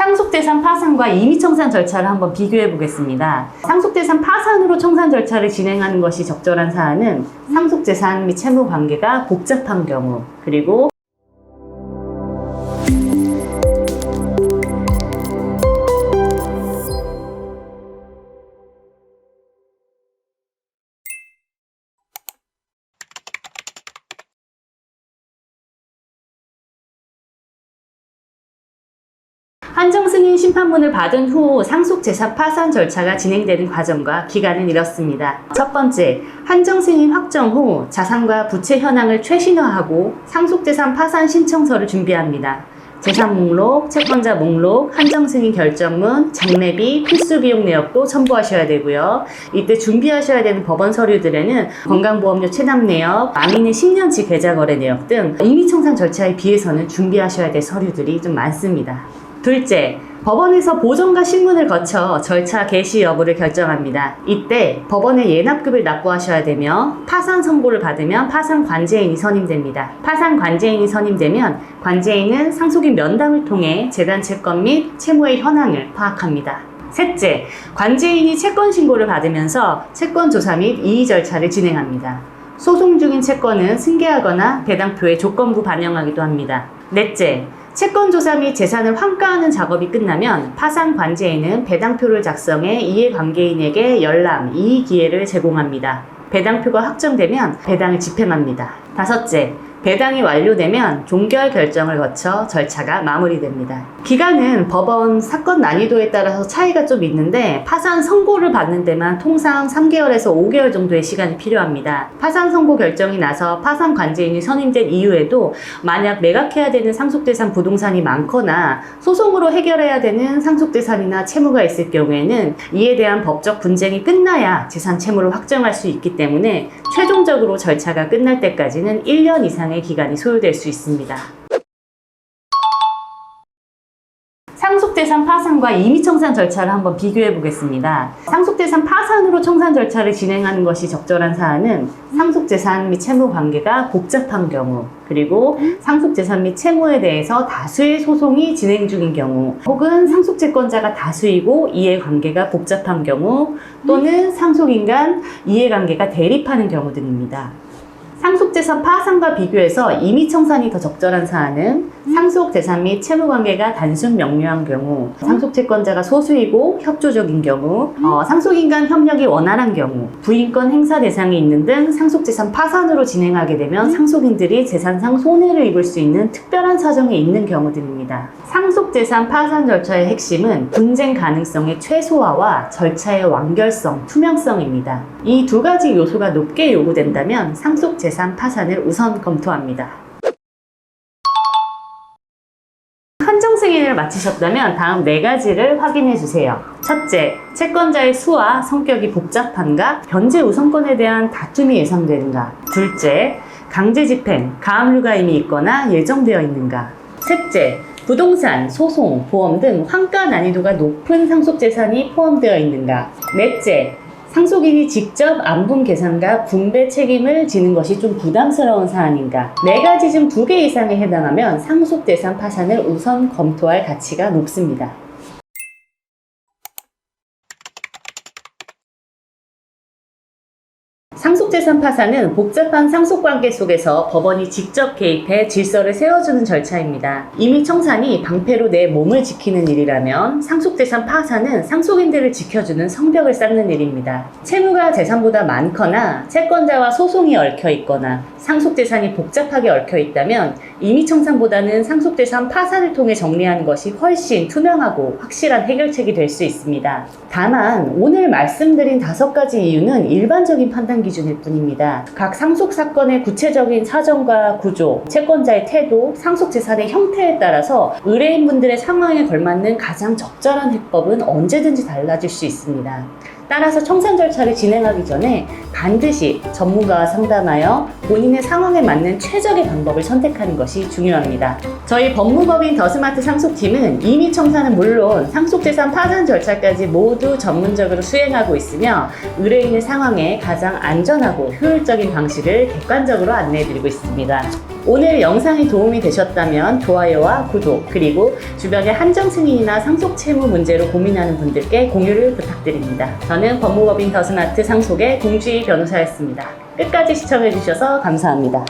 상속재산 파산과 임의청산 절차를 한번 비교해 보겠습니다. 상속재산 파산으로 청산 절차를 진행하는 것이 적절한 사안은 상속재산 및 채무 관계가 복잡한 경우, 그리고 한정승인 심판문을 받은 후 상속재산 파산 절차가 진행되는 과정과 기간은 이렇습니다. 첫 번째, 한정승인 확정 후 자산과 부채 현황을 최신화하고 상속재산 파산 신청서를 준비합니다. 재산 목록, 채권자 목록, 한정승인 결정문, 장례비, 필수비용 내역도 첨부하셔야 되고요. 이때 준비하셔야 되는 법원 서류들에는 건강보험료 체납 내역, 만인의 10년치 계좌거래 내역 등 임의청산 절차에 비해서는 준비하셔야 될 서류들이 좀 많습니다. 둘째, 법원에서 보정과 신문을 거쳐 절차 개시 여부를 결정합니다. 이때 법원에 예납금을 납부하셔야 되며 파산 선고를 받으면 파산 관제인이 선임됩니다. 파산 관제인이 선임되면 관제인은 상속인 면담을 통해 재단 채권 및 채무의 현황을 파악합니다. 셋째, 관제인이 채권 신고를 받으면서 채권 조사 및 이의 절차를 진행합니다. 소송 중인 채권은 승계하거나 배당표에 조건부 반영하기도 합니다. 넷째, 채권 조사 및 재산을 환가하는 작업이 끝나면 파산 관제인은 배당표를 작성해 이해관계인에게 열람, 이의 기회를 제공합니다. 배당표가 확정되면 배당을 집행합니다. 다섯째, 배당이 완료되면 종결 결정을 거쳐 절차가 마무리됩니다. 기간은 법원 사건 난이도에 따라서 차이가 좀 있는데 파산 선고를 받는 데만 통상 3개월에서 5개월 정도의 시간이 필요합니다. 파산 선고 결정이 나서 파산 관제인이 선임된 이후에도 만약 매각해야 되는 상속재산 부동산이 많거나 소송으로 해결해야 되는 상속재산이나 채무가 있을 경우에는 이에 대한 법적 분쟁이 끝나야 재산 채무를 확정할 수 있기 때문에 최종적으로 절차가 끝날 때까지는 1년 이상의 기간이 소요될 수 있습니다. 상속재산 파산과 임의청산 절차를 한번 비교해 보겠습니다. 상속재산 파산으로 청산 절차를 진행하는 것이 적절한 사안은 상속재산 및 채무 관계가 복잡한 경우, 그리고 상속재산 및 채무에 대해서 다수의 소송이 진행 중인 경우, 혹은 상속채권자가 다수이고 이해관계가 복잡한 경우, 또는 상속인 간 이해관계가 대립하는 경우들입니다. 상속재산 파산과 비교해서 임의청산이 더 적절한 사안은 상속재산 및 채무관계가 단순 명료한 경우, 상속채권자가 소수이고 협조적인 경우, 상속인 간 협력이 원활한 경우, 부인권 행사 대상이 있는 등 상속재산 파산으로 진행하게 되면 상속인들이 재산상 손해를 입을 수 있는 특별한 사정이 있는 경우들입니다. 상속재산 파산 절차의 핵심은 분쟁 가능성의 최소화와 절차의 완결성, 투명성입니다. 이 두 가지 요소가 높게 요구된다면 상속재산 파산을 우선 검토합니다. 한정승인을 마치셨다면 다음 4가지를 확인해 주세요. 첫째, 채권자의 수와 성격이 복잡한가? 변제 우선권에 대한 다툼이 예상되는가? 둘째, 강제집행, 가압류가 이미 있거나 예정되어 있는가? 셋째, 부동산, 소송, 보험 등 환가 난이도가 높은 상속재산이 포함되어 있는가? 넷째, 상속인이 직접 안분 계산과 분배 책임을 지는 것이 좀 부담스러운 사안인가? 4가지 중 2개 이상에 해당하면 상속재산 파산을 우선 검토할 가치가 높습니다. 상속재산 파산은 복잡한 상속관계 속에서 법원이 직접 개입해 질서를 세워주는 절차입니다. 임의청산이 방패로 내 몸을 지키는 일이라면 상속재산 파산은 상속인들을 지켜주는 성벽을 쌓는 일입니다. 채무가 재산보다 많거나 채권자와 소송이 얽혀 있거나 상속재산이 복잡하게 얽혀 있다면 임의청산보다는 상속재산 파산을 통해 정리하는 것이 훨씬 투명하고 확실한 해결책이 될 수 있습니다. 다만 오늘 말씀드린 5가지 이유는 일반적인 판단 기준일 뿐입니다. 각 상속사건의 구체적인 사정과 구조, 채권자의 태도, 상속재산의 형태에 따라서 의뢰인분들의 상황에 걸맞는 가장 적절한 해법은 언제든지 달라질 수 있습니다. 따라서 청산 절차를 진행하기 전에 반드시 전문가와 상담하여 본인의 상황에 맞는 최적의 방법을 선택하는 것이 중요합니다. 저희 법무법인 더스마트 상속팀은 임의청산은 물론 상속재산 파산 절차까지 모두 전문적으로 수행하고 있으며 의뢰인의 상황에 가장 안전하고 효율적인 방식을 객관적으로 안내해드리고 있습니다. 오늘 영상이 도움이 되셨다면 좋아요와 구독, 그리고 주변의 한정승인이나 상속채무 문제로 고민하는 분들께 공유를 부탁드립니다. 저는 법무법인 더스마트 상속의 공주희 변호사였습니다. 끝까지 시청해주셔서 감사합니다.